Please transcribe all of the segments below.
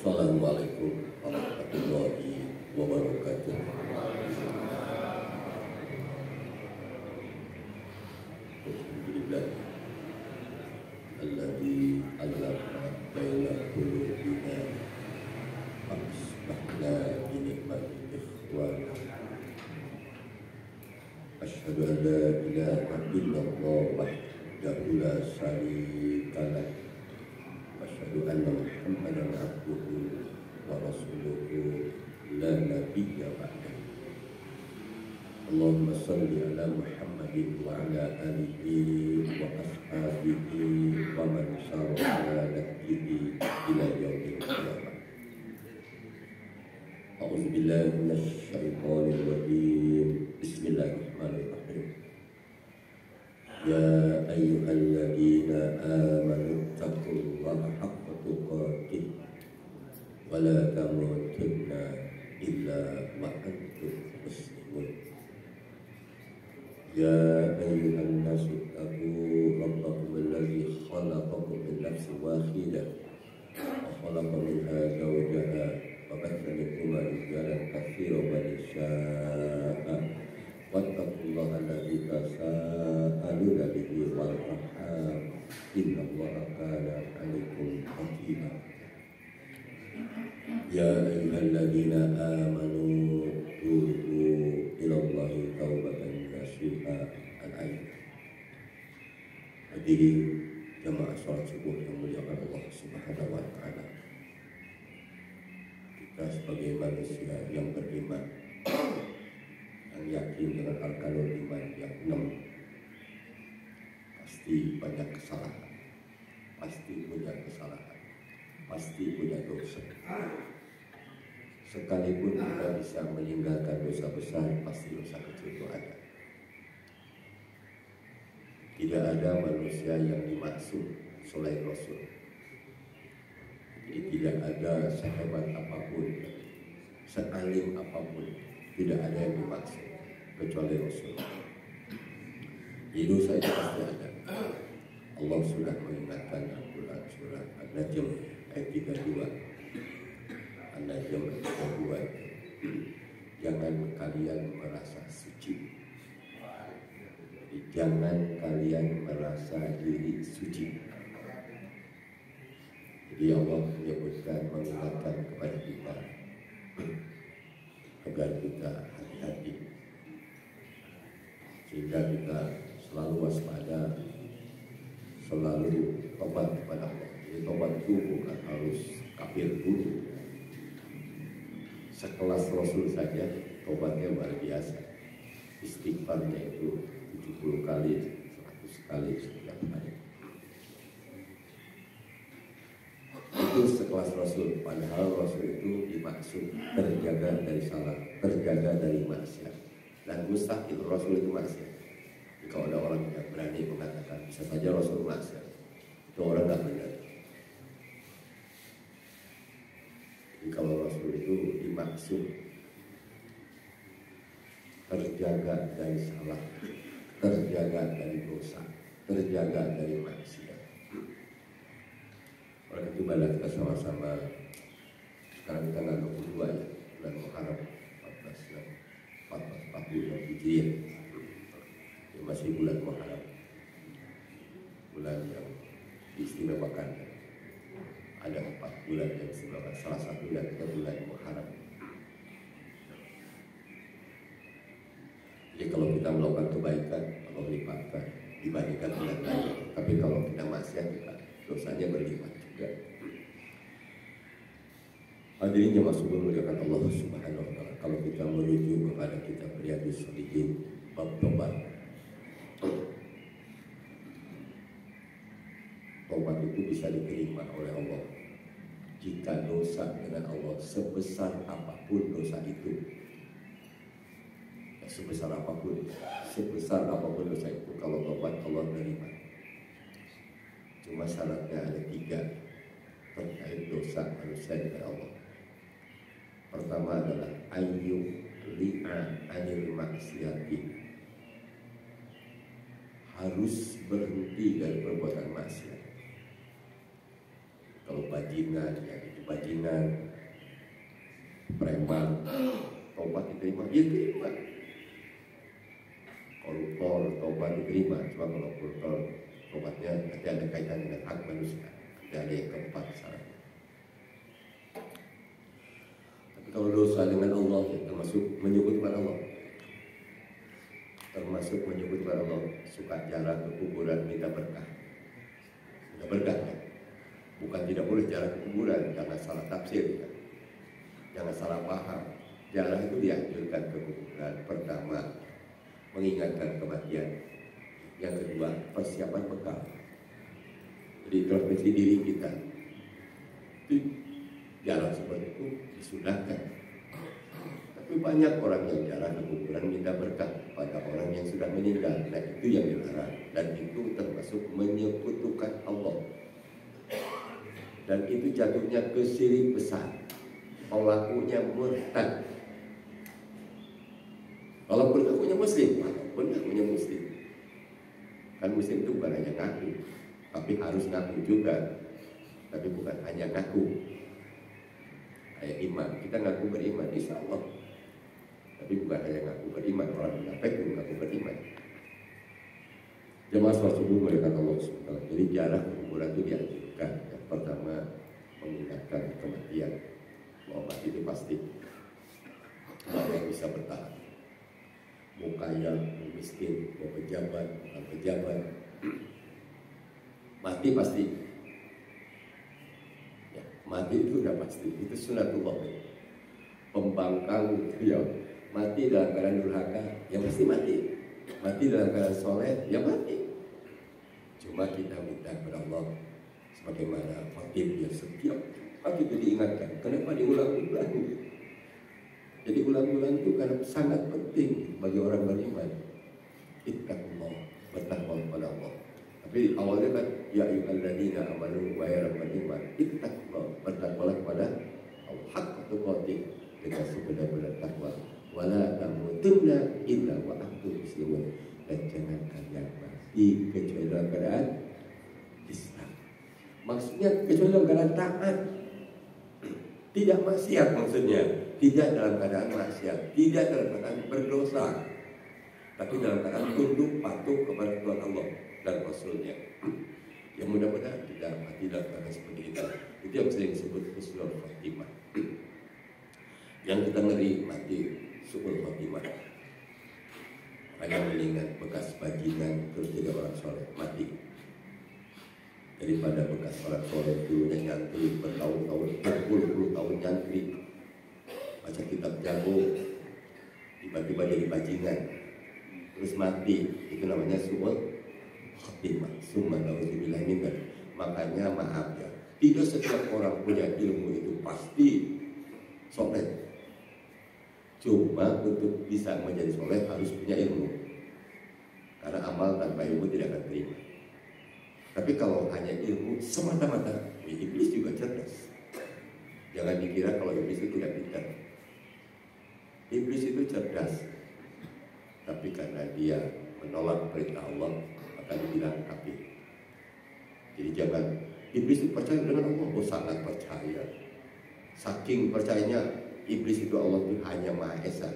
Assalamualaikum warahmatullahi wabarakatuh. Alhamdulillah alladzi allama baina qulubina asbahna bi ni'matil ikhwan. Asyhadu an la ilaha illallah wahdahu la syarika lah. Asyhadu anna Muhammadan abduhu wa rasuluhu la nabiyya ba'dahu. Allahumma salli ala Muhammadin wa ala alihi wa ashabihi wa man sara ala nahjihi ila yaumil qiyamah. A'udzu billahi minasy syaithanir rajim. Bismillahirrahmanirrahim. Ya ayyuhalladzina amanu taqullaha haqqa tuqatih wa la tamutunna illa wa antum muslimun. Ya ayyuhan nasu taqu rabbakum alladzi khalaqakum min nafsin wahidah wa khalaqa minha zawjaha wa batha minhuma rijalan katsiran wa nisaa'a wattaqullaha alladzi tasaaluna bihi wal arham innallaha kana 'alaykum haqima. Ya ayyuhalladzina amanu tubu ilallahi taubatan nasuha al-ayat. Hadirin jamaah salat subuh yang muliakan Allah Subhanahu wa taala. Kita sebagai manusia yang beriman, yang yakin dengan arkanul iman yang 6, pasti banyak kesalahan, pasti punya kesalahan, pasti punya dosa. Sekalipun kita bisa meninggalkan dosa besar, pasti dosa kecil itu ada. Tidak ada manusia yang dimaksud selain Rasul. Jadi tidak ada sehebat apapun, sealim apapun, tidak ada yang dimaksud kecuali Rasul. Jadi dosa itu pasti ada. Allah sudah mengingatkan Al-Quran surat An-Najm ayat 32. An-Najm ayat 32. Jangan kalian merasa suci. Jadi jangan kalian merasa diri suci. Jadi Allah menyebutkan, mengingatkan kepada kita agar kita hati-hati, sehingga kita selalu waspada, selalu tobat kepada Allah. Jadi tobat itu bukan harus kafir dulu. Sekelas Rasul saja tobatnya luar biasa. Istighfarnya itu 70 kali, 100 kali setiap hari. Itu sekelas Rasul. Padahal Rasul itu dimaksud terjaga dari salah, terjaga dari maksiat. Dan mustahil Rasul itu maksiat. Jika ada orang yang berani mengatakan bisa saja Rasul maksiat, itu orang nggak benar. Jadi kalau Rasul itu dimaksud terjaga dari salah, terjaga dari dosa, terjaga dari maksiat. Oleh itu marilah kita sama-sama, sekarang tanggal 22 ya, bulan Muharram 1440 Hijriah. Masih bulan Muharram, bulan yang diistimewakan. Ada 4 bulan yang istimewa, salah satunya adalah bulan Muharram. Jadi kalau kita melakukan kebaikan, Allah lipatkan dibandingkan bulan lain. Tapi kalau kita maksiat, kita dosanya berlipat juga. Hadirin jemaah subuh muliakan Allah Subhanahu wa taala. Kalau kita merujuk kepada kitab Riyadhus Shalihin bab tobat, tobat itu bisa diterima oleh Allah jika dosa dengan Allah sebesar apapun dosa itu, ya, sebesar apapun dosa itu, kalau tobat Allah menerima. Cuma syaratnya ada 3 terkait dosa manusia dengan Allah. Pertama adalah ayyub li'a anil maksiati, harus berhenti dari perbuatan maksiat. Kalau bajingan ya bajingan, preman, tobat diterima, ya terima. Koruptor, tobat diterima. Cuma kalau koruptor, tobatnya nanti ada kaitan dengan hak manusia. Nanti ada yang keempat syarat. Tapi kalau dosa dengan Allah, ya, termasuk menyebut kepada Allah, termasuk menyebut kepada Allah, suka jalan ke kuburan minta berkah. Minta berkah, ya. Bukan tidak boleh jalan ke kuburan, jangan salah tafsir, ya. Jangan salah paham. Jalan itu dianjurkan ke kuburan. Pertama, mengingatkan kematian. Yang kedua, persiapan bekal. Jadi introspeksi diri kita. Itu jalan seperti itu disunahkan. Tapi banyak orang yang jalan ke kuburan minta berkah pada orang yang sudah meninggal. Nah, itu yang dilarang. Dan itu termasuk menyekutukan Allah. Dan itu jatuhnya ke syirik besar. Pelakunya murtad. Kalau pelakunya muslim, pelakunya muslim. Kan muslim itu bukan hanya ngaku, tapi harus ngaku juga. Tapi bukan hanya ngaku. Kayak iman, kita ngaku beriman, insya Allah. Tapi bukan hanya ngaku beriman, orang munafik pun ngaku beriman. Jemaah sholat subuh mereka Allah SWT. Jadi jarak kuburan itu dianjurkan. Yang pertama, mengingatkan kematian. Bahwa mati itu pasti. Tidak yang bisa bertahan. Mau kaya, mau miskin, mau pejabat, bukan pejabat, mati pasti. Ya, mati itu udah pasti. Itu sunatullah. Pembangkang ya, mati dalam keadaan durhaka, ya pasti mati. Mati dalam keadaan soleh, ya mati. Cuma kita minta kepada Allah, sebagaimana khatib yang setiap pagi itu diingatkan. Kenapa diulang-ulang? Jadi ulang-ulang itu karena sangat penting bagi orang beriman. Ittaqullah, bertakwa kepada Allah. Tapi awalnya kan ya ayyuhalladzina amanu wa ya rabbal iman. Ittaqullah, bertakwalah kepada Allah haqqa tuqatih dengan sebenar-benar takwa. Wala tamutunna illa wa antum muslimun. Dan jangan kalian mati kecuali dalam keadaan Islam. Maksudnya kecuali dalam keadaan taat. Tidak maksiat maksudnya. Tidak dalam keadaan maksiat, tidak dalam keadaan berdosa, tapi dalam keadaan tunduk patuh kepada Tuhan Allah dan Rasulnya. Yang mudah-mudahan kita mati dalam keadaan seperti itu. Itu yang sering disebut husnul khotimah. Yang kita ngeri mati husnul khotimah. Hanya mendingan bekas bajingan terus jadi orang soleh mati daripada bekas orang soleh dulunya nyantri bertahun-tahun, berpuluh-puluh tahun nyantri, baca kitab jago, tiba-tiba jadi bajingan, terus mati. Itu namanya su'ul khotimah. Summa na'udzubillah min dzalik. Makanya maaf ya, tidak setiap orang punya ilmu itu pasti soleh. Cuma untuk bisa menjadi soleh harus punya ilmu. Karena amal tanpa ilmu tidak akan terima. Tapi kalau hanya ilmu semata-mata, iblis juga cerdas. Jangan dikira kalau iblis itu tidak pintar. Iblis itu cerdas, tapi karena dia menolak perintah Allah, maka dibilang kafir. Jadi jangan, iblis itu percaya dengan Allah, oh sangat percaya. Saking percayanya, iblis itu Allah itu hanya Maha Esa.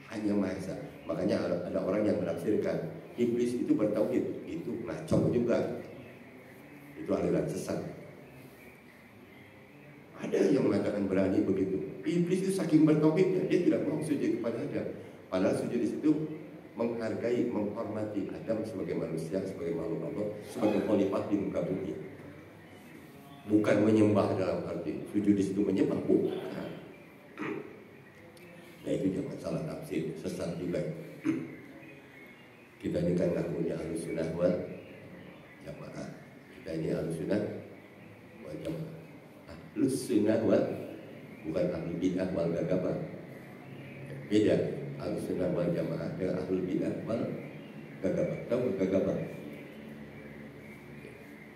Hanya Maha Esa. Makanya ada orang yang menafsirkan, iblis itu bertauhid, itu ngaco juga. Itu aliran sesat. Ada yang mengatakan berani begitu. Iblis itu saking bertauhidnya, dia tidak mau sujud kepada Adam. Padahal sujud di situ menghargai, menghormati Adam sebagai manusia, sebagai makhluk Allah, sebagai khalifah di muka bumi. Bukan menyembah dalam arti sujud di situ menyembah, bukan. Nah itu jangan salah tafsir, sesat juga. Kita ini kan ngakunya Ahlussunnah wal Jamaah. Kita ini Ahlussunnah wal Jamaah. Ahlussunnah wal, bukan Ahlul Bid'ah wal Gagabah. Beda. Ahlussunnah wal Jamaah dengan Ahlul Bid'ah wal Gagabah. Tahu Gagabah?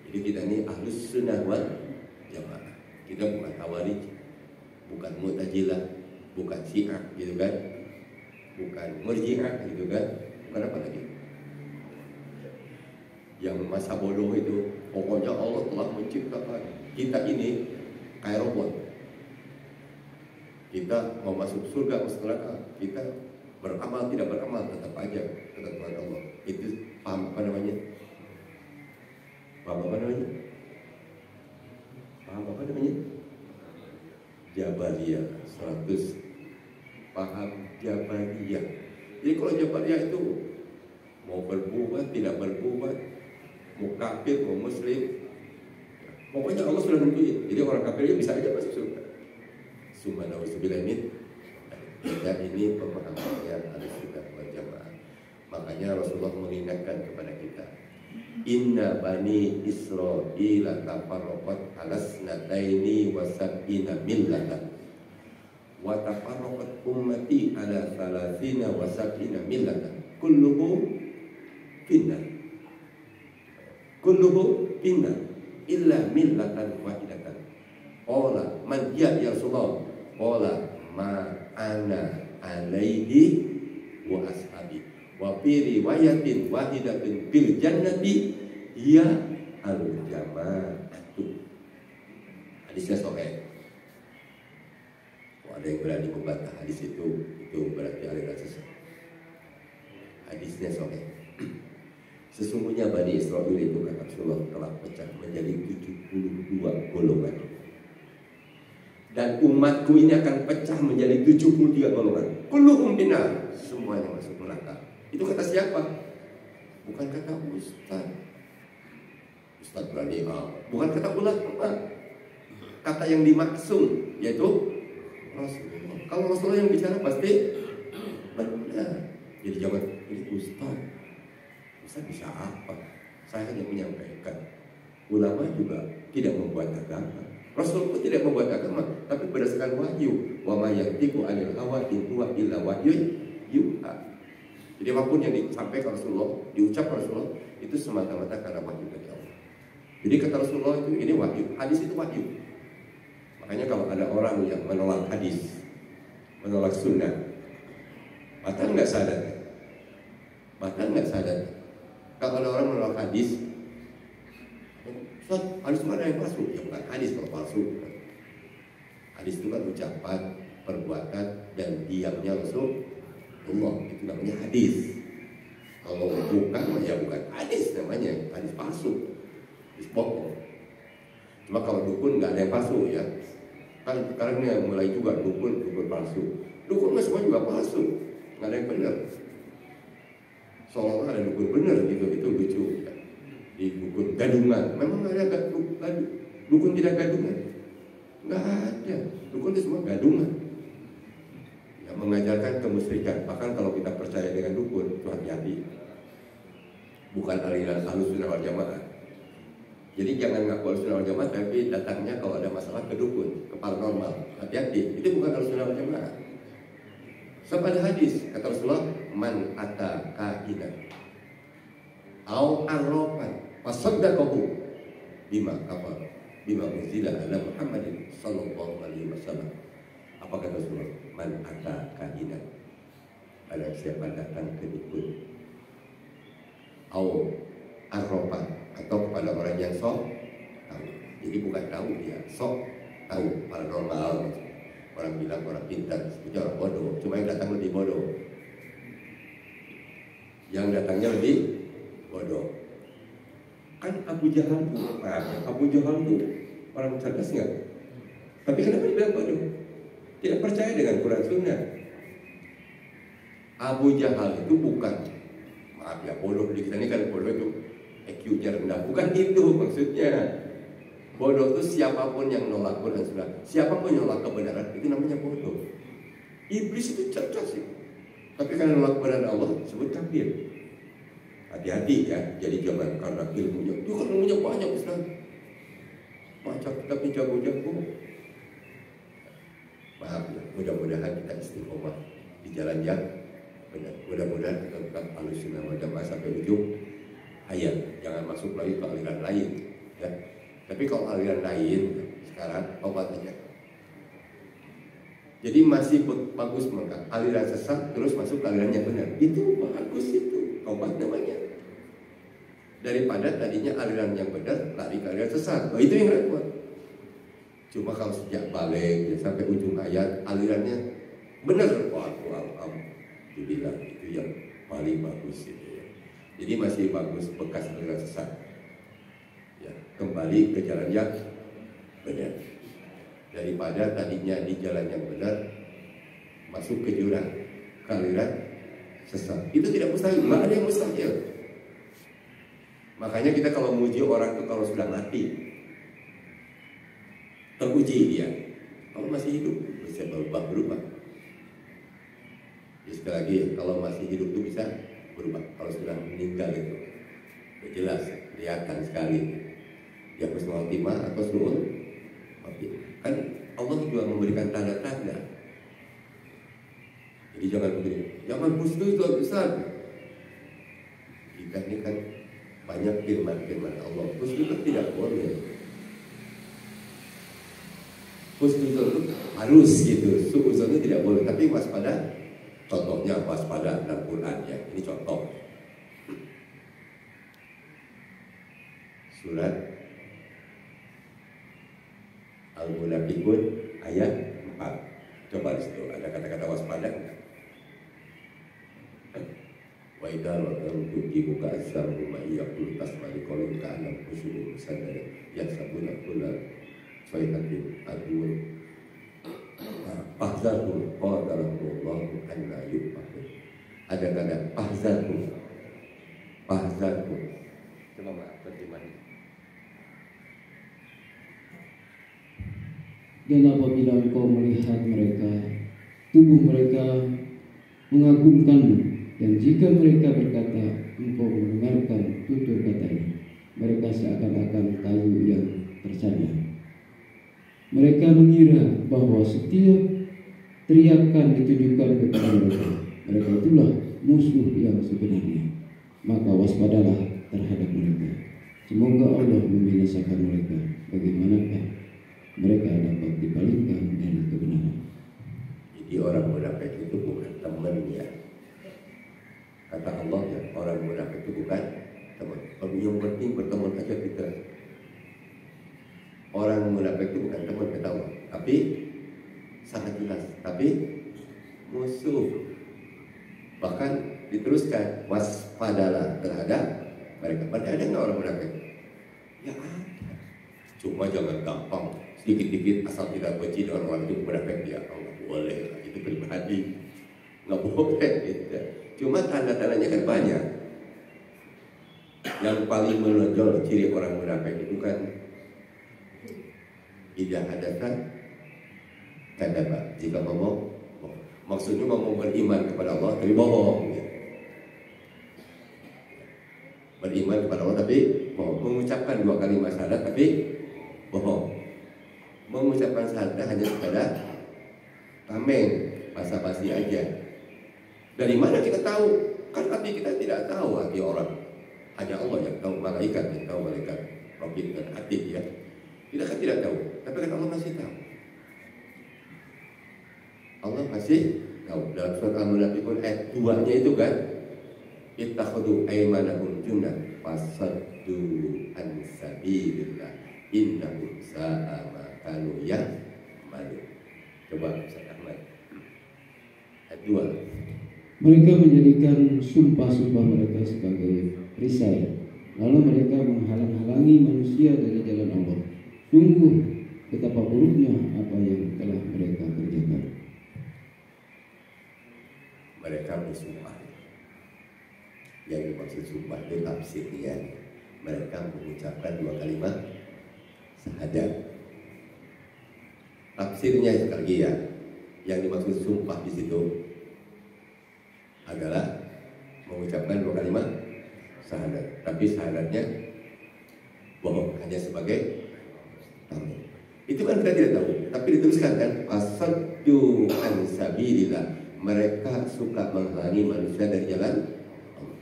Jadi kita ini Ahlussunnah wal Jamaah. Kita bukan Khawarij, bukan Mu'tazilah, bukan Syiah gitu kan, bukan Murji'ah gitu kan. Bukan apa lagi? Yang masa bodoh itu, pokoknya Allah telah menciptakan kita ini kayak robot. Kita mau masuk surga, masuk neraka, kita beramal tidak beramal tetap aja kata Tuhan Allah. Itu paham apa namanya? Paham apa namanya? Paham apa namanya? Jabariyah 100. Paham Jabariyah. Jadi kalau Jabariyah itu mau berbuat, tidak berbuat, mau kafir, mau muslim, pokoknya Allah sudah nentuin. Jadi orang kafirnya bisa aja masuk surga. Subhanallah ini. Dan ini pemahamannya Ahlussunnah wal Jamaah. Makanya Rasulullah mengingatkan kepada kita, Inna bani Israila tafarraqat ala snataini wa sab'ina millatan wa tafarraqat ummati ala salasina wa sab'ina millatan kulluhu finnar illa millatan wahidatan. Qala man hiya ya Rasulullah? Qala ma ana alaihi wa ashabi wa fi riwayatin wahidatin bil jannati ya al jamaatu. Hadisnya sahih. Kalau ada yang berani membantah hadis itu berarti aliran sesat. Hadisnya sahih. Sesungguhnya Bani Israel itu kata Rasulullah telah pecah menjadi 72 golongan. Dan umatku ini akan pecah menjadi 73 golongan. Kulluhum finnar, semuanya masuk neraka. Itu kata siapa? Bukan kata Ustaz. Ustaz berani bukan kata ulama. Kata yang dimaksud yaitu Rasulullah. Kalau Rasulullah yang bicara pasti benar. Jadi jangan ini Ustaz bisa apa? Saya hanya menyampaikan. Ulama juga tidak membuat agama. Rasul pun tidak membuat agama, tapi berdasarkan wahyu. Wa ma yantiqu 'anil hawa in huwa illa wahyun yuha. Jadi apapun yang disampaikan Rasulullah, diucapkan Rasulullah, itu semata-mata karena wahyu dari Allah. Jadi kata Rasulullah itu ini wahyu, hadis itu wahyu. Makanya kalau ada orang yang menolak hadis, menolak sunnah, batal nggak sadar? Batal nggak sadar? Kalau ada orang menolak hadis, hadis mana yang palsu? Ya bukan hadis kalau palsu. Hadis itu kan ucapan, perbuatan, dan diamnya Rasulullah. Itu namanya hadis. Kalau bukan, ya bukan hadis namanya. Hadis palsu, hadis bohong. Cuma kalau dukun nggak ada yang palsu ya. Kan sekarang ini mulai juga dukun palsu. Dukun semua juga palsu, nggak ada yang benar. Seolah-olah ada dukun benar gitu, itu lucu. Di dukun gadungan, memang nggak ada dukun tidak gadungan, nggak ada. Dukun itu semua gadungan yang mengajarkan kemusyrikan. Bahkan kalau kita percaya dengan dukun, itu hati-hati. Bukan aliran Ahlussunnah wal Jamaah. Jadi jangan ngaku Ahlussunnah wal Jamaah, tapi datangnya kalau ada masalah ke dukun, ke paranormal. Hati-hati, itu bukan Ahlussunnah wal Jamaah. Sebab ada hadis kata Rasulullah, man ata kahinan au arrafan fasaddaqahu bima kafar bima unzila ala Muhammadin sallallahu alaihi wasallam. Apa kata Rasulullah? Man ata kahinan, barang siapa datang ke dukun, au arrafan, atau kepada orang yang sok tahu. Jadi bukan tahu dia, sok tahu, paranormal. Orang bilang orang pintar, sebutnya orang bodoh. Cuma yang datang lebih bodoh. Yang datangnya lebih bodoh. Kan Abu Jahal tuh, Abu Jahal tuh orang cerdas nggak? Tapi kenapa dibilang bodoh? Tidak percaya dengan Quran Sunnah. Abu Jahal itu bukan, maaf ya, bodoh di kita ini kan bodoh itu IQ-nya rendah. Bukan itu maksudnya. Bodoh itu siapapun yang nolak Quran Sunnah, siapapun yang nolak kebenaran, itu namanya bodoh. Iblis itu cerdas sih, tapi karena nolak kebenaran Allah sebut kafir. Hati-hati ya, jadi jangan karena ilmunya. Itu kan ilmunya banyak Ustaz, baca kitab jago-jago. Maaf ya, mudah-mudahan kita istiqomah di jalan yang benar. Mudah-mudahan kita tetap Ahlussunnah wal Jamaah sampai ujung hayat, jangan masuk lagi ke aliran lain ya. Tapi kalau aliran lain sekarang obatnya. Jadi masih bagus mengangkat aliran sesat terus masuk ke aliran yang benar. Itu bagus, itu obat namanya. Daripada tadinya aliran yang benar lari ke aliran sesat. Itu yang repot. Cuma kalau sejak balik ya, sampai ujung ayat alirannya benar, waduh alhamdulillah, itu yang paling bagus itu ya. Jadi masih bagus bekas aliran sesat. Ya, kembali ke jalan yang benar daripada tadinya di jalan yang benar masuk ke jurang, ke aliran sesat. Itu tidak mustahil, nggak ada yang mustahil. Makanya kita kalau muji orang itu kalau sudah mati teruji dia, kalau masih hidup bisa berubah. Jadi sekali lagi, kalau masih hidup itu bisa berubah. Kalau sudah meninggal itu jelas kelihatan sekali dia husnul khotimah atau su'ul khotimah. Kan Allah juga memberikan tanda-tanda. Jadi jangan begini, jangan husnul itu besar. Jika ini kan banyak firman-firman Allah, husnul tidak boleh. Husnuzon itu harus gitu, suuzon itu tidak boleh, tapi waspada. Contohnya waspada dalam Quran ya. Ini contoh. Surat Al-Munafiqun ayat 4. Coba di situ ada kata-kata waspada enggak? Wa idza ra'aw tujibuka asyaru ma yaqulu tasma'u qawlan ka'annam khusyu'un musaddad yahsabuna kulla sayhatin adun pahzarhum qadarallahu anna yufakun. Ada kata pahzarhum. Coba Mbak terjemahkan. Dan apabila engkau melihat mereka, tubuh mereka mengagumkanmu, dan jika mereka berkata, engkau mendengarkan tutur katanya, mereka seakan-akan kayu yang tersadar. Mereka mengira bahwa setiap teriakan ditujukan kepada mereka. Mereka itulah musuh yang sebenarnya. Maka waspadalah terhadap mereka. Semoga Allah membinasakan mereka. Bagaimanakah mereka dapat dipalingkan dari kebenaran? Jadi orang munafik itu bukan temannya. Kata Allah ya, orang munafik itu bukan teman. Yang penting berteman aja kita. Orang munafik itu bukan teman, kata Allah, tapi sangat jelas, tapi musuh. Bahkan diteruskan, waspadalah terhadap mereka. Berarti ada nggak orang munafik? Ya ada. Cuma jangan gampang sedikit-sedikit asal tidak benci dengan orang itu munafik dia. Oh, nggak boleh, itu pribadi, nggak boleh. Gitu. Cuma tanda-tandanya kan banyak. Yang paling menonjol ciri orang munafik itu kan tidak ada kadaba. Jika ngomong, maksudnya ngomong beriman kepada Allah tapi bohong. Beriman kepada Allah tapi bohong. Mengucapkan 2 kalimat syahadat tapi bohong. Mengucapkan syahadat hanya sekadar tameng, basa-basi aja. Dari mana kita tahu? Kan hati kita tidak tahu hati orang. Hanya Allah yang tahu, malaikat yang tahu, malaikat Rabbin dan hati ya. Kita kan tidak tahu, tapi kan Allah masih tahu. Allah masih tahu. Dalam surat Al-Munafiqun ayat 2-nya itu kan, ittakhadhu aymanahum junnah fasaddu an sabilillah innahum sa'a ma kanu ya'malun. Coba Ustaz Ahmad. Ayat 2. Mereka menjadikan sumpah-sumpah mereka sebagai perisai, lalu mereka menghalang-halangi manusia dari jalan Allah. Sungguh betapa buruknya apa yang telah mereka kerjakan. Mereka bersumpah. Yang dimaksud sumpah itu tafsirnya. Mereka mengucapkan 2 kalimat syahadat. Tafsirnya sekali lagi ya. Yang dimaksud sumpah di situ adalah mengucapkan 2 kalimat syahadat. Tapi syahadatnya bohong, hanya sebagai tamu. Itu kan kita tidak tahu, tapi dituliskan kan, fasaddu an sabilillah. Mereka suka menghalangi manusia dari jalan Allah.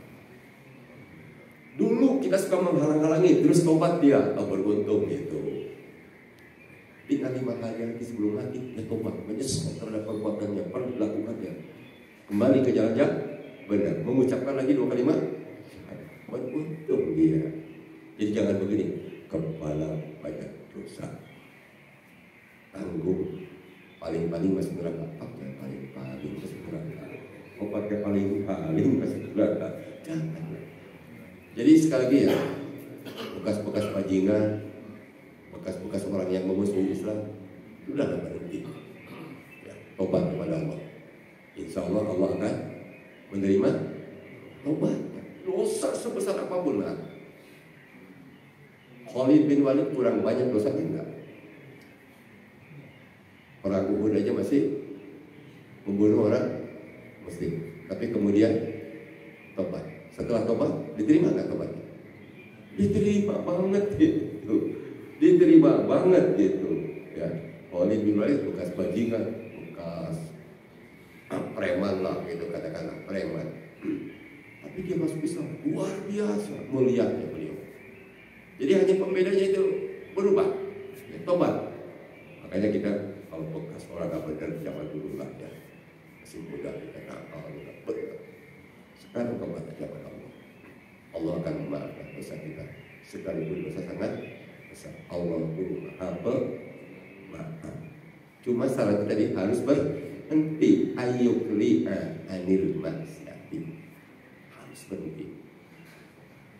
Dulu kita suka menghalang-halangi, terus tobat dia, beruntung itu. Tinggal 5 hari lagi sebelum mati, dia tobat, menyesal terhadap perbuatannya, pernah dilakukannya. Kembali ke jalan yang benar, mengucapkan lagi 2 kalimat, beruntung dia. Jadi jangan begini, kepala banyak dosa. paling masuk neraka, pakai paling masuk neraka. Mau pakai paling masuk neraka, jangan. Jadi sekali lagi ya, bekas-bekas bajingan, bekas-bekas orang yang memusuhi Islam, sudah berhenti. Ya, tobat kepada Allah. Insya Allah Allah akan menerima tobat. Dosa sebesar apapun lah. Khalid bin Walid kurang banyak dosanya enggak? Orang Uhud aja masih membunuh orang Muslim, tapi kemudian tobat. Setelah tobat, diterima nggak tobatnya? Diterima banget gitu. Diterima banget gitu. Ya, Khalid bin Walid bekas bajingan, bekas preman lah gitu, katakanlah preman. Tapi dia masuk Islam, luar biasa mulianya beliau. Jadi hanya pembedanya itu berubah, ya, tobat. Makanya kita kalau bekas orang nggak benar zaman dulu lah ya, masih muda kita nakal, nggak benar. Sekarang tobat kepada Allah, Allah akan memaafkan dosa kita, sekalipun dosa sangat besar. Allah itu Maha Pemaaf. Cuma syarat tadi harus berhenti, ayyukli'a anil maksiati, harus berhenti.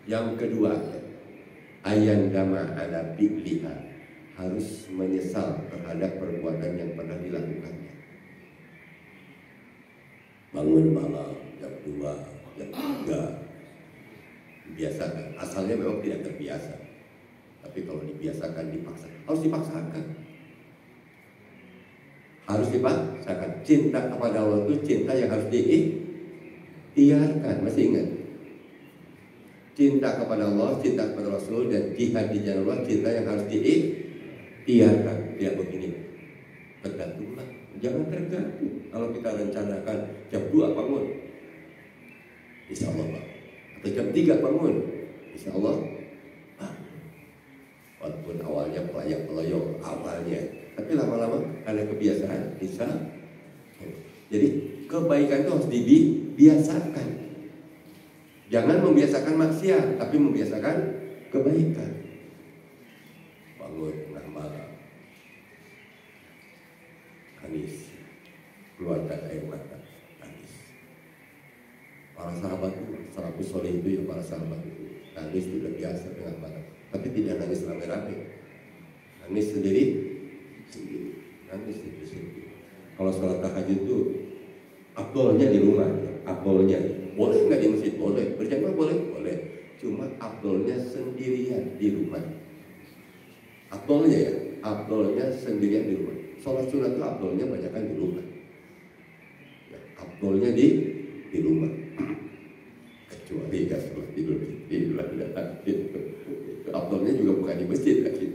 Yang kedua, ayan dama ala bi'liha, harus menyesal terhadap perbuatan yang pernah dilakukannya. Bangun malam jam 2, jam 3, dibiasakan. Asalnya memang tidak terbiasa, tapi kalau dibiasakan, dipaksa, harus dipaksakan. Harus dipaksakan. Cinta kepada Allah itu cinta yang harus diikhtiarkan. Masih ingat? Cinta kepada Allah, cinta kepada Rasul, dan jihad di jalan Allah, cinta yang harus diikhtiarkan. Tidak begini, tergantunglah. Jangan tergantung. Kalau kita rencanakan jam 2 bangun, insya Allah Pak. Atau jam 3 bangun, insya Allah Pak. Walaupun awalnya pelayang-pelayang awalnya, tapi lama-lama karena kebiasaan bisa. Jadi kebaikan itu harus dibiasakan. Jangan membiasakan maksiat, tapi membiasakan kebaikan. Bangun tengah malam, nangis, keluarkan air mata, nangis. Para sahabat itu, salafus soleh itu ya, para sahabat itu nangis sudah biasa tengah malam, tapi tidak nangis rame-rame, nangis sendiri, nangis sendiri. Kalau sholat tahajud itu afdolnya di rumah, afdolnya. Boleh nggak di masjid? Boleh. Berjamaah boleh? Boleh. Cuma afdolnya sendirian di rumah. Afdolnya ya, afdolnya sendirian di rumah. Sholat sunat itu afdolnya banyakkan di rumah. Ya, afdolnya di rumah. Kecuali ya sholat Idul Fitri, itu afdolnya juga bukan di masjid lagi.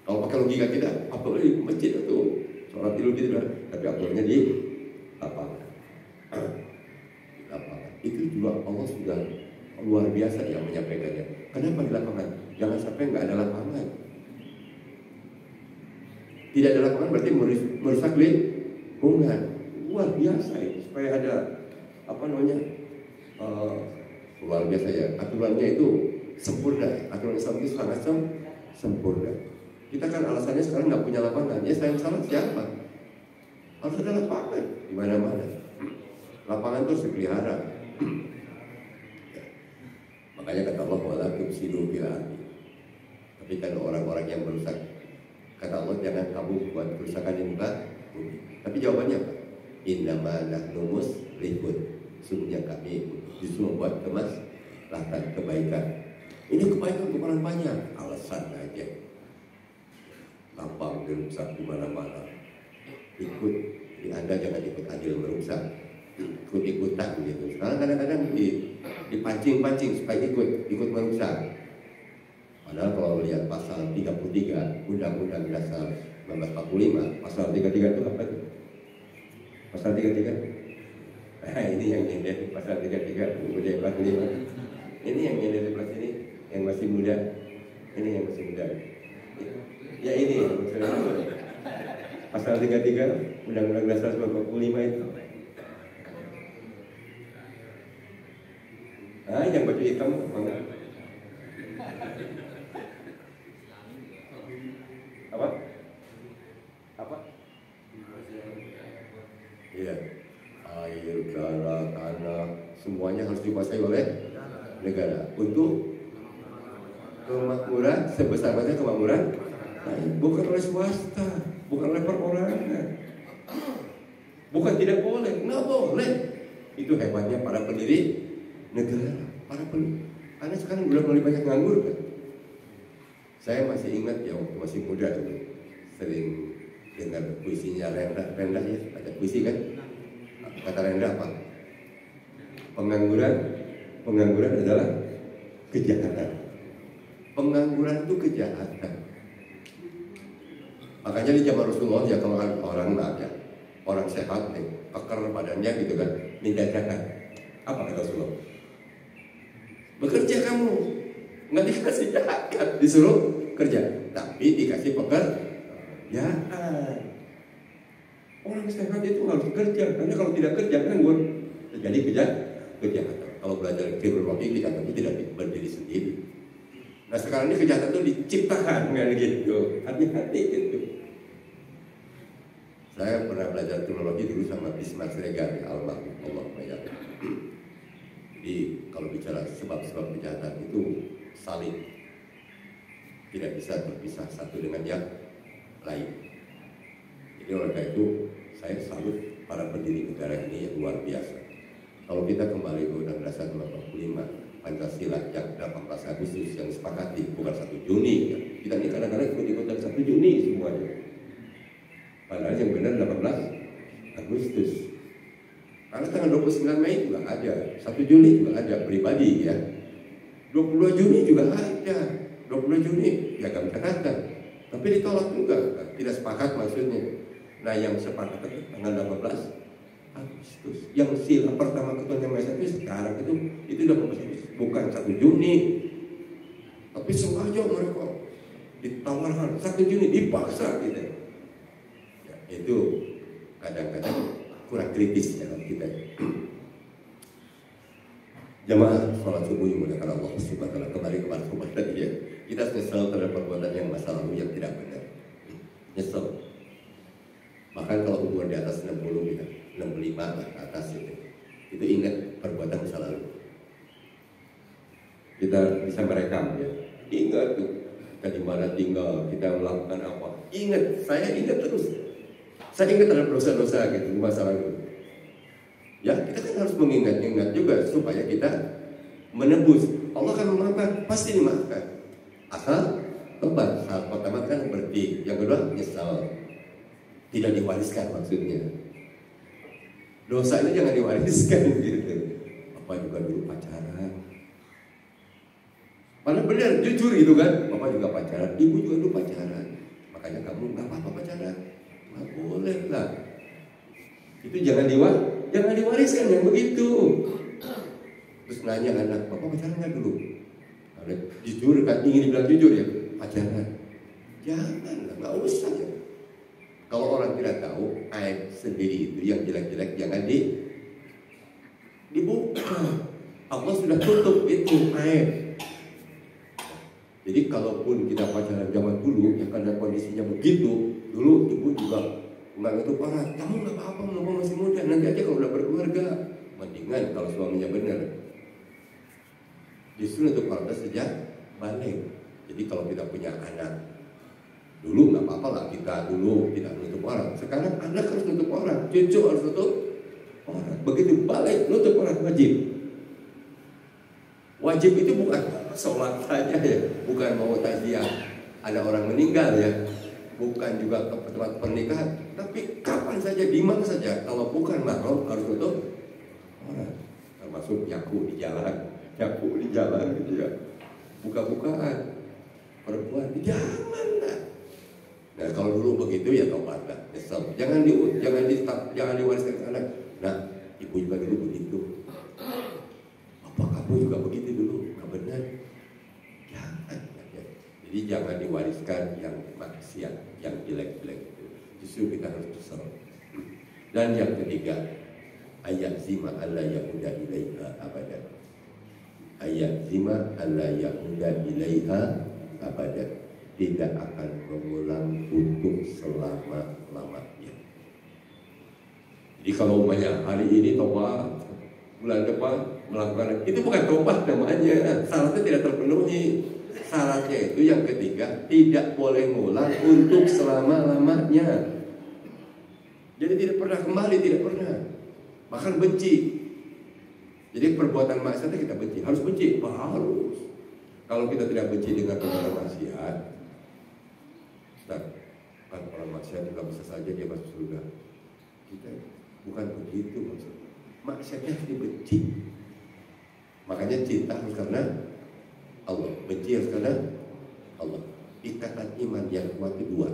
Kalau pakai logika kita, afdolnya di masjid itu sholat Idul Fitri, tapi afdolnya di lapangan. Itu juga Allah sudah luar biasa yang menyampaikannya. Kenapa di lapangan? Jangan sampai nggak ada lapangan. Tidak ada lapangan berarti merusak lingkungan. Luar biasa itu. Supaya ada luar biasa ya. Aturannya itu sempurna. Aturan Islam itu sangat sempurna. Kita kan alasannya sekarang nggak punya lapangan. Ya sayang salah siapa? Harus ada lapangan di mana-mana. Lapangan itu harus dipelihara. Makanya kata Allah, wala tufsidu fil ardi. Tapi kan orang-orang yang merusak, kata Allah, jangan kamu buat kerusakan di muka bumi. Tapi jawabannya apa? Innama nahnu muslihun. Sungguhnya kami justru membuat kemaslahatan, kebaikan. Ini kebaikan untuk orang banyak. Alasan aja. Lampang dirusak di mana-mana. Ikut, Anda jangan ikut adil merusak. Ikut-ikutan gitu. Sekarang kadang-kadang dipancing-pancing supaya ikut merusak. Padahal kalau lihat pasal 33 Undang-Undang Dasar 1945, pasal 33 itu apa itu? Pasal 33. Nah, ini yang nyender pasal 33 Undang-Undang 45. Ini yang nyender di kelas ini yang masih muda. Ini yang masih muda. Ya ini pasal 33 Undang-Undang Dasar 1945 itu. Nah, yang baju hitam mana? Apa? semuanya harus dikuasai oleh negara untuk kemakmuran sebesar-besarnya kemakmuran, bukan oleh swasta, bukan oleh perorangan, bukan tidak boleh, nggak boleh. Itu hebatnya para pendiri negara, karena sekarang udah mulai banyak nganggur kan. Saya masih ingat ya waktu masih muda dulu sering dengar puisinya Renda ya, ada puisi kan, kata Renda apa? Pengangguran adalah kejahatan. Pengangguran itu kejahatan. Makanya di zaman Rasulullah ya, kalau orang ya, orang sehat nih, keker badannya gitu kan, minta zakat. Apa kata Rasulullah? Bekerja kamu, nggak dikasih zakat, disuruh kerja, tapi dikasih pekerjaan. Orang sehat itu harus kerja, karena kalau tidak kerja kan terjadi kejahatan. Kalau belajar kriminologi kejahatan itu tidak berdiri sendiri. Nah sekarang ini kejahatan itu diciptakan kan gitu. Hati-hati gitu. Saya pernah belajar kriminologi dulu sama Bismarck Siregar, almarhum Allah menyatakan. Jadi kalau bicara sebab-sebab kejahatan itu saling, tidak bisa terpisah satu dengan yang lain. Jadi oleh karena itu saya salut para pendiri negara ini yang luar biasa. Kalau kita kembali ke Undang-Undang Dasar 45, Pancasila yang 18 Agustus yang disepakati, bukan 1 Juni. Kita ini kadang-kadang ikut-ikutan 1 Juni semuanya. Padahal yang benar 18 Agustus. Karena tanggal 29 Mei juga ada, 1 Juni juga ada pribadi ya. 22 Juni juga ada, 22 Juni ya kami katakan. Tapi ditolak juga, tidak sepakat maksudnya. Nah yang sepakat itu tanggal 18 Agustus. Yang sila pertama ketuanya Malaysia itu sekarang itu 18 Agustus, bukan 1 Juni. Tapi sengaja mereka ditawarkan 1 Juni, dipaksa gitu. Ya, itu kadang-kadang kurang kritis dalam kita. Jamaah sholat subuh yang muliakan Allah Subhanahu wa taala, kembali kepada rumah tadi ya. Kita nyesal terhadap perbuatan yang masa lalu yang tidak benar. Nyesal. Bahkan kalau umur di atas 60 gitu, 65 lah ke atas itu ingat perbuatan masa lalu. Kita bisa merekam ya. Ingat tuh kita di mana tinggal, kita melakukan apa. Ingat, saya ingat terus. Saya ingat terhadap dosa-dosa gitu di masa lalu. Ya, kita kan harus mengingat-ingat juga supaya kita menebus. Allah akan memaafkan, pasti dimaafkan. Asal tobat. Saat pertama kan berarti, yang kedua nyesal. Tidak diwariskan maksudnya. Dosa ini jangan diwariskan gitu. Bapak juga dulu pacaran. Padahal benar, jujur gitu kan. Bapak juga pacaran, ibu juga dulu pacaran. Makanya kamu nggak apa-apa pacaran. Nggak boleh lah. Itu jangan diwariskan yang begitu. Terus nanya anak, bapak pacaran nggak dulu? Kalau jujur kan, ingin dibilang jujur ya, pacaran. Jangan, nggak usah ya. Kalau orang tidak tahu aib sendiri itu yang jelek-jelek jangan dibuka. Allah sudah tutup itu aib. Jadi kalaupun kita pacaran zaman dulu, ya karena kondisinya begitu, dulu ibu juga nggak itu parah. Kamu nggak apa-apa, kamu masih muda. Nanti aja kalau udah berkeluarga, mendingan kalau suaminya benar. Justru untuk keluarga sejak balik. Jadi kalau kita punya anak, dulu nggak apa-apa lah kita dulu tidak nutup orang. Sekarang anak harus nutup orang, cucu harus nutup orang. Begitu balik nutup orang wajib. Wajib itu bukan sholat saja ya, bukan mau takziah ada orang meninggal ya, bukan juga ke tempat pernikahan, tapi kapan saja, di mana saja, kalau bukan mahram harus nutup orang. Termasuk nyaku di jalan gitu ya, buka-bukaan perempuan, jangan lah. Nah kalau dulu begitu ya tobat lah, nyesel. Jangan diwariskan ke anak. Nah ibu juga dulu begitu. Apa kamu juga begitu dulu? Nggak benar. Jangan. Jadi jangan diwariskan yang maksiat, yang jelek-jelek itu. Justru kita harus nyesel. Dan yang ketiga, ayat zima alla yahuda ilaiha abadan. Ayat zima alla yahuda ilaiha abadan. Tidak akan mengulang untuk selama-lamanya. Jadi kalau umpamanya hari ini tobat, bulan depan melakukan itu bukan tobat namanya. Syaratnya tidak terpenuhi. Syaratnya itu yang ketiga, tidak boleh ngulang untuk selama-lamanya. Jadi tidak pernah kembali, tidak pernah. Bahkan benci. Jadi perbuatan maksiat kita benci, harus benci, harus. Kalau kita tidak benci dengan perbuatan maksiat, kan orang maksiat juga bisa saja dia masuk surga. Kita bukan begitu maksudnya. Maksiatnya harus dibenci. Makanya cinta harus karena Allah, benci harus karena Allah. Ikatan iman yang kuat kedua.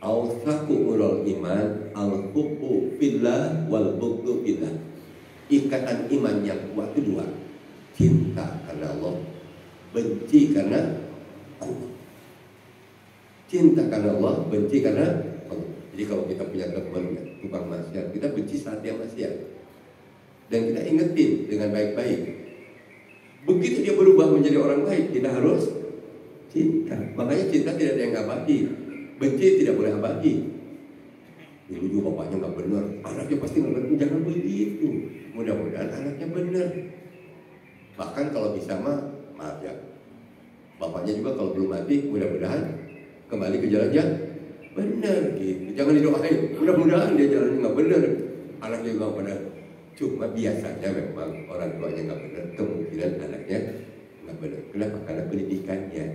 Awsaqu urul iman al-hubbu fillah wal bughdu fillah. Ikatan iman yang kuat kedua, cinta karena Allah, benci karena Allah. Cinta karena Allah, benci karena Allah. Jadi kalau kita punya teman tukang maksiat, kita benci saat dia maksiat, dan kita ingetin dengan baik-baik. Begitu dia berubah menjadi orang baik, kita harus cinta. Makanya cinta tidak ada yang abadi, benci tidak boleh abadi. Dulu juga bapaknya nggak benar, anaknya pasti nggak benar. Jangan begitu. Mudah-mudahan anaknya benar. Bahkan kalau bisa maaf ya, bapaknya juga kalau belum mati, mudah-mudahan kembali ke jalan yang benar gitu. Jangan didoain, mudah-mudahan dia jalannya nggak benar, anaknya juga nggak benar. Cuma biasanya memang orang tuanya nggak benar, kemungkinan anaknya nggak benar. Kenapa? Karena pendidikannya.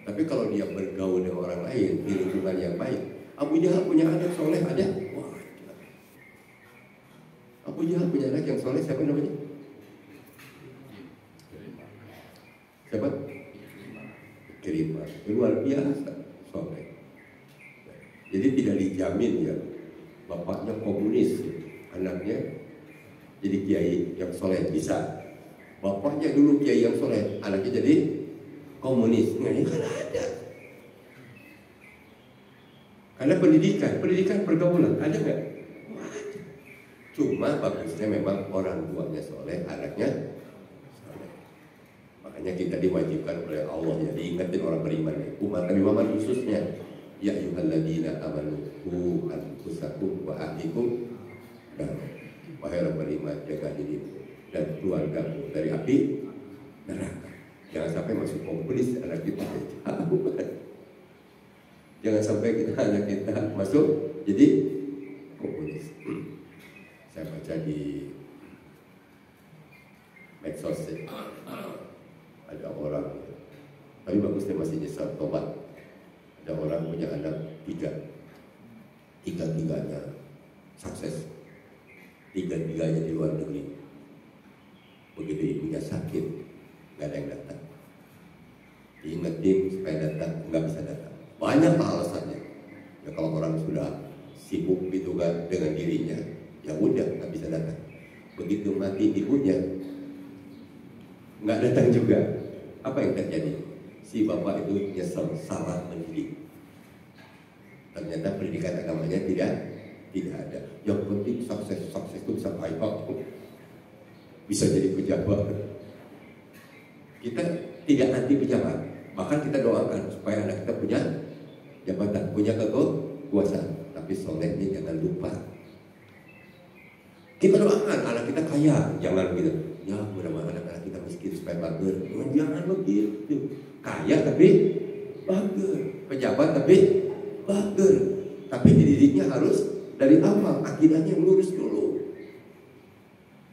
Tapi kalau dia bergaul dengan orang lain di lingkungan yang baik, Abu Jahal punya anak soleh ada? Wah, Abu Jahal punya anak yang soleh, siapa namanya? Siapa? Ikrimah. Luar biasa soleh. Jadi tidak dijamin ya, bapaknya komunis, anaknya jadi kiai yang soleh bisa. Bapaknya dulu kiai yang soleh, anaknya jadi komunis. Nah, ini kan ada. Karena pendidikan pergaulan ada nggak? Ada. Cuma bagusnya memang orang tuanya soleh, anaknya soleh. Makanya kita diwajibkan oleh Allah ya, diingatin orang beriman ya. Umat Nabi Muhammad khususnya, ya ayyuhalladzina amanu qu anfusakum wa ahlikum dan wahai orang beriman, jaga dirimu dan keluargamu dari api neraka. Jangan sampai masuk komunis anak kita. Jangan sampai anak kita masuk jadi komunis. Saya baca di medsos ada orang, tapi bagusnya masih nyesal tobat. Ada orang punya anak tiga-tiganya sukses, tiga-tiganya di luar negeri. Begitu ibunya sakit, nggak ada yang datang. Diingetin supaya datang, nggak bisa datang. Banyak alasannya. Ya kalau orang sudah sibuk gitu kan dengan dirinya, ya udah nggak bisa datang. Begitu mati ibunya, nggak datang juga. Apa yang terjadi? Si bapak itu nyesel salah mendidik. Ternyata pendidikan agamanya tidak ada. Yang penting sukses itu bisa baik, bisa jadi pejabat. Kita tidak anti pejabat, bahkan kita doakan supaya anak kita punya jabatan, punya kekuasaan. Tapi solehnya jangan lupa. Kita doakan anak kita kaya, jangan begitu. Ya mudah-mudahan anak kita miskin supaya bager. Jangan begitu. Kaya tapi bager, pejabat tapi bager. Tapi dididiknya harus dari awal, akidahnya yang lurus dulu.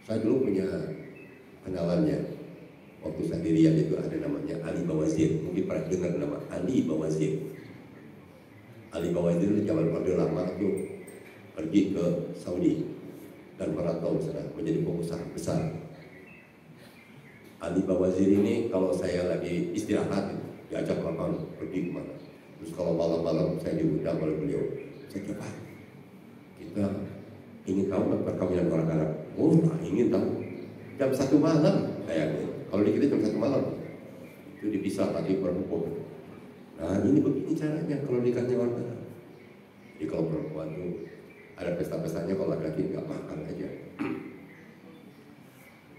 Saya dulu punya kenalannya. Waktu saya di Riyadh itu ada namanya Ali Bawazir. Mungkin pernah dengar nama Ali Bawazir. Ali Bawazir itu zaman Orde Lama itu pergi ke Saudi dan merantau sana menjadi pengusaha besar. Ali Bawazir ini kalau saya lagi istirahat diajak makan pergi kemana. Terus kalau malam-malam saya diundang oleh beliau, saya coba kita ingin tahu perkawinan orang Arab. Oh, ingin tahu. Jam 1 malam kayaknya. Kalau di kita jam 1 malam itu dipisah lagi perempuan. Nah ini begini caranya kalau nikahnya orang Arab. Jadi kalau perempuan itu ada pesta-pestanya, kalau laki-laki nggak makan aja.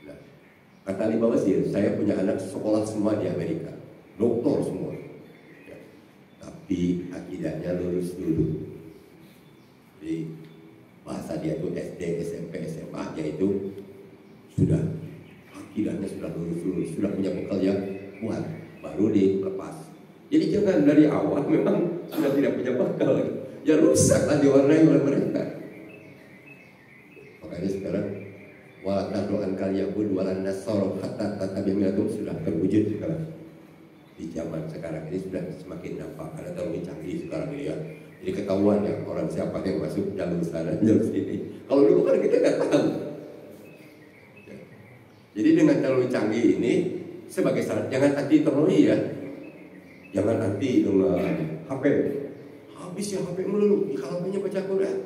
Nah, kata Ali Bawazir, saya punya anak sekolah semua di Amerika, doktor semua. Ya. Tapi akidahnya lurus dulu. Jadi bahasa dia itu SD, SMP, SMA, yaitu sudah akidahnya sudah lurus, sudah punya bekal yang kuat, baru dilepas. Jadi jangan dari awal memang sudah tidak punya bekal, ya rusaklah diwarnai oleh mereka. Makanya sekarang wa tadu'an kal yahud walan nasara hatta tatabiyatu sudah terwujud sekarang. Di zaman sekarang ini sudah semakin nampak, karena terlalu canggih sekarang ini ya. Jadi ketahuan ya orang siapa yang masuk jalur sana, jalur sini. Kalau dulu kan kita nggak tahu. Ya. Jadi dengan terlalu canggih ini sebagai syarat jangan anti teknologi ya, jangan anti dengan HP. Habis ya HP melulu, kalau punya baca Quran.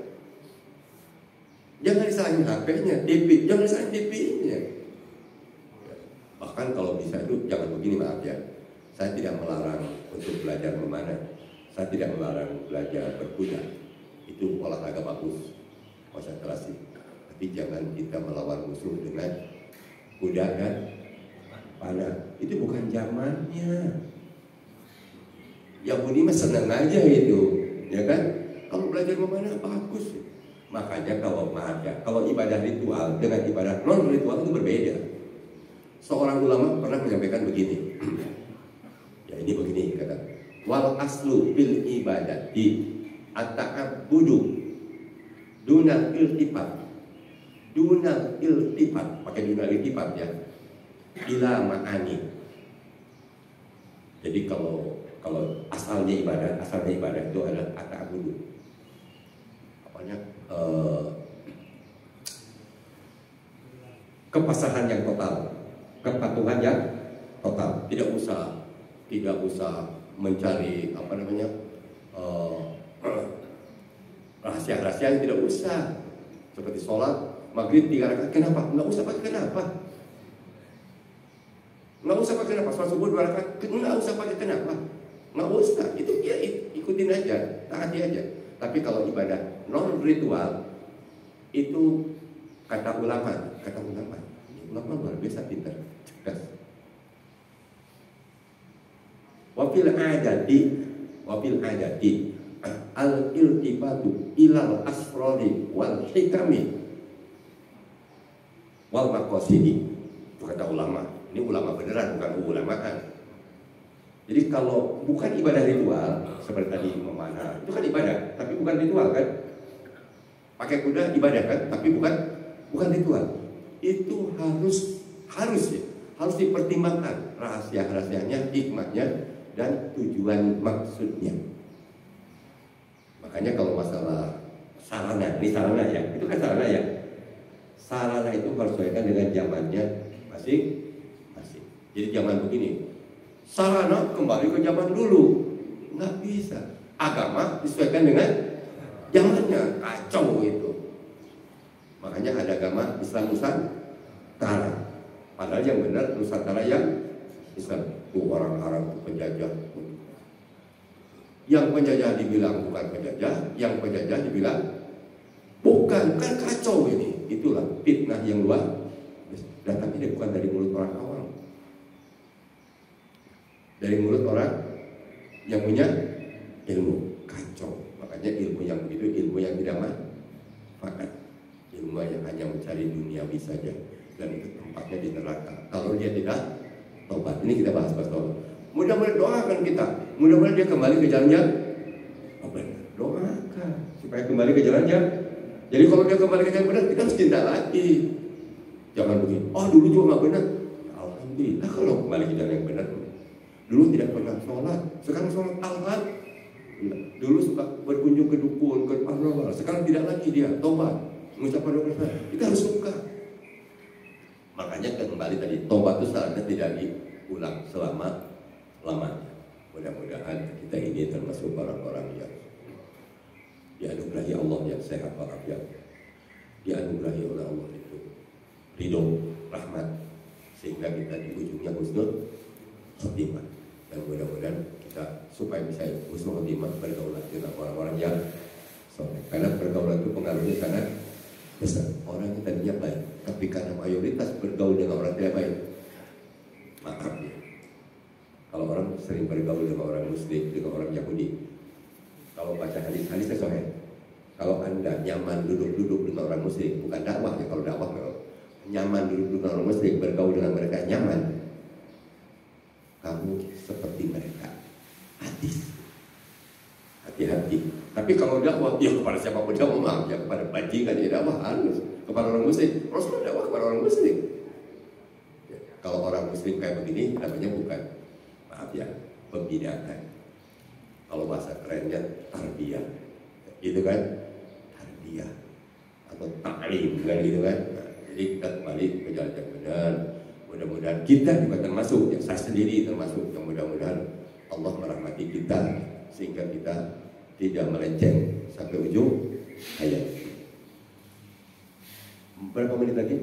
Jangan disalahin HP-nya, TV, jangan disalahin TV-nya. Bahkan kalau bisa itu jangan begini, maaf ya. Saya tidak melarang untuk belajar memanah. Saya tidak melarang belajar berkuda. Itu olahraga bagus, konsentrasi. Tapi jangan kita melawan musuh dengan kuda dan panah. Itu bukan zamannya. Yahudi mah senang aja itu, ya kan? Kalau belajar memanah bagus. Makanya kalau maaf ya, kalau ibadah ritual dengan ibadah non ritual itu berbeda. Seorang ulama pernah menyampaikan begini. Ya ini begini kata. Wal aslu bil ibadati at-ta'abbudu dunal iltifat. Dunal iltifat, pakai dunal iltifat ya. Ila ma'ani. Jadi kalau asalnya ibadah itu adalah at-ta'abbudu. Apanya? Kepasahan yang total, kepatuhan yang total. Tidak usah mencari rahasia-rahasia yang tidak usah. Seperti sholat maghrib 3 rakaat, kenapa? Nggak usah pakai kenapa. Nggak usah pakai kenapa. Sholat subuh 2 rakaat, nggak usah pakai kenapa. Nggak usah. Itu ya ikutin aja, taati aja. Tapi kalau ibadah non ritual itu kata ulama luar biasa pintar, cerdas. Wafil adati al iltifatu ilal asrori wal hikami wal maqasidi. Itu kata ulama. Ini ulama beneran, bukan ulamaan. Jadi kalau bukan ibadah ritual seperti tadi memanah, itu kan ibadah, tapi bukan ritual kan? Pakai kuda ibadah kan, tapi bukan ritual. Itu harus dipertimbangkan rahasia-rahasianya, hikmahnya, dan tujuan maksudnya. Makanya kalau masalah sarana, ini sarana ya, itu kan sarana ya. Sarana itu harus sesuaikan dengan zamannya masing-masing. Jadi jangan begini, sarana kembali ke zaman dulu, nggak bisa. Agama disesuaikan dengan zamannya, kacau itu. Makanya ada agama Islam Nusantara, padahal yang benar Nusantara yang Islam. Orang Arab penjajah. Yang penjajah dibilang bukan penjajah, yang penjajah dibilang bukan, kan kacau ini. Itulah fitnah yang luar. Datangnya bukan dari mulut orang awam, dari mulut orang yang punya ilmu. Kacau. Makanya ilmu yang begitu ilmu yang tidak manfaat, ilmu yang hanya mencari duniawi saja, dan itu tempatnya di neraka kalau dia tidak tobat. Ini kita bahas tobat. Mudah-mudahan doakan kita, mudah-mudahan dia kembali ke jalannya. Doakan supaya kembali ke jalannya. Jadi kalau dia kembali ke jalan benar, kita harus cinta lagi. Jangan begini, dulu juga nggak benar. Alhamdulillah kalau kembali ke jalan yang benar. Dulu tidak pernah sholat, sekarang sholat. Alhamdulillah. Dulu suka berkunjung ke dukun, ke paranormal, sekarang tidak lagi dia tobat, mengucapkan doa. Kita harus suka. Makanya kembali tadi, tobat itu saatnya tidak diulang selama-lamanya. Mudah-mudahan kita ini termasuk orang-orang yang dianugerahi Allah yang sehat walafiat, dianugerahi oleh Allah itu ridho, rahmat, sehingga kita di ujungnya husnul khotimah. Dan mudah-mudahan kita supaya bisa husnul khotimah bergaulan dengan orang-orang yang soleh. Karena pergaulan itu pengaruhnya sangat besar. Orang yang tadinya baik, tapi karena mayoritas bergaul dengan orang tidak baik, maaf ya. Kalau orang sering bergaul dengan orang Muslim, dengan orang Yahudi, kalau baca hadis-hadisnya sahih. Kalau Anda nyaman duduk-duduk dengan orang musyrik, bukan dakwah ya, kalau dakwah nyaman duduk dengan orang musyrik, bergaul dengan mereka nyaman, kamu seperti mereka, hati-hati. Tapi kalau dakwah, ya kepada siapapun dakwah, maaf ya, kepada bajingan ya dakwah harus, kepada orang musyrik, Rasulullah dakwah kepada orang musyrik. Ya, kalau orang musyrik kayak begini, namanya bukan, maaf ya, pembinaan. Kalau bahasa kerennya tarbiyah, gitu kan, tarbiyah atau taklim kan gitu kan. Nah, jadi kita kembali ke jalan yang benar. Mudah-mudahan kita juga termasuk, yang saya sendiri termasuk, yang mudah-mudahan Allah merahmati kita sehingga kita tidak melenceng sampai ujung hayat. Berapa menit lagi?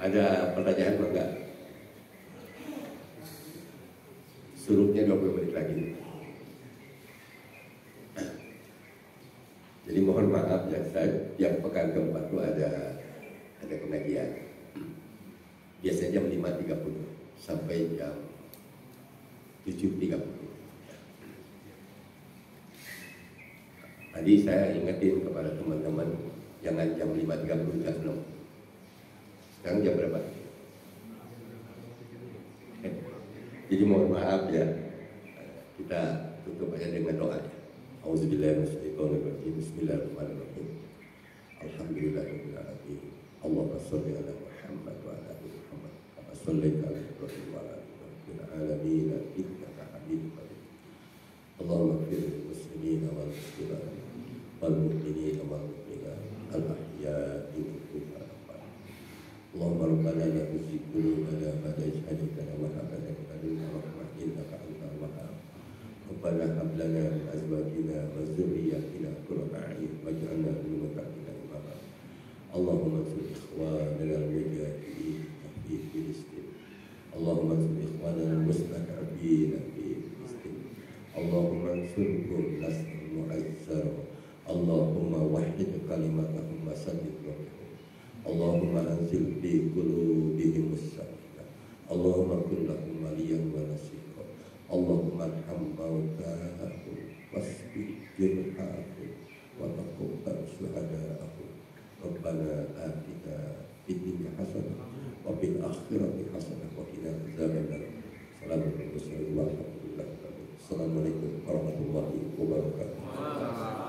Ada pertanyaan enggak? Surutnya 20 menit lagi. Jadi mohon maaf ya, saya yang pekan keempat itu ada pengajian. Biasanya jam 5.30 sampai jam 7.30. Tadi saya ingetin kepada teman-teman, jangan jam 5.30 jam 6. Sekarang jam berapa? Jadi mohon maaf ya, kita tutup aja dengan doa. Auzubillahiminasyaitonirrajim. Bismillahirrahmanirrahim. Alhamdulillahirabbil alamin. Allahumma shalli ala Muhammad wa ala ali Muhammad. Kama shallaita ala Ibrahim wa ala ali Ibrahim fil alamin innaka Hamidum Majid. Allahumma ighfir lil muslimina wal muslimat wal mu'minina wal mu'minat al ahya'i minhum wal amwat. Allahumma rabbana la tuzigh qulubana ba'da idh hadaytana wa hab lana min ladunka rahmah innaka antal wahhab. Rabbana hab lana min azwajina wa dhurriyyatina qurrata a'yun waj'alna lil muttaqina imama. Allahumma ansur ikhwanana al-mujahidin fi Filistin. Allahumma ansur ikhwanana al-mustad'afin fi Filistin. Allahumma ansurhum nasran mu'azzara. Allahumma wahhid kalimatahum wa saddid qawlahum. Allahumma anzil fi qulubihim as-sakinah. Allahumma kun lahum waliyan wa nasira. Allahumma arham mautahum wasbi jirhahum wa taqabbal syuhada'ahum. Rabbana atina fid dunya hasanah wa fil akhirati hasanah wa qina adzabannar. Assalamualaikum warahmatullahi wabarakatuh.